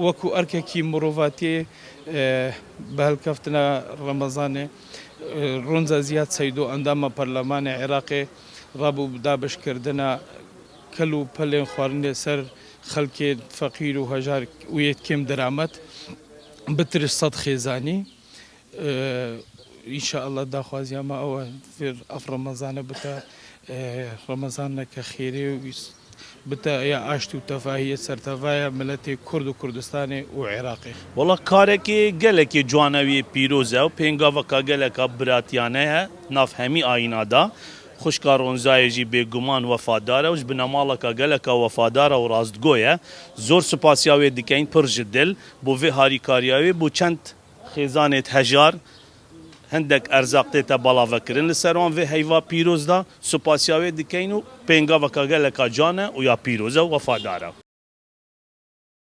وەکو ئەرکێکی مرۆڤاتی بەهەڵکەفتنە ڕەمەزانێ ڕۆنجە زیاد سەید و ئەندامە پەرلەمانی عێراقێ ڕابوو دابشکردنە کەل و پەلێن خواردنێ سەر خەڵکێ فەقیر و هەژار وێت کێم دەرامەت بترش سەد خێزانی ئینشاءالله داخوازیامە ئەوە ئەف ڕەمەزانە بتە ڕەمەزانێکە خێرێ و بتە یا ئاشتی و تەفاهیە سەرتەڤایە ملەتێ کورد و کوردستانی و عێراقی وەڵا کارێکی gelekî جوانەوی پîroz e û pêngaveka geleka biratiyane ye nav hemî ayîna da xuşka ronzayê jî bêguman wefadar e û ji binemaleka geleka wefadar û rastgo ye zor spasiya wê dikeyin pir ji dil bo vê harîkariya wê bû çend xêzanê hejar hindek erzaq tê te balavekirin li ser wan vê heyva pîroz da spasiya wê dikeyin û pêngaveka geleka can e û ya pîroz e û wefadar e.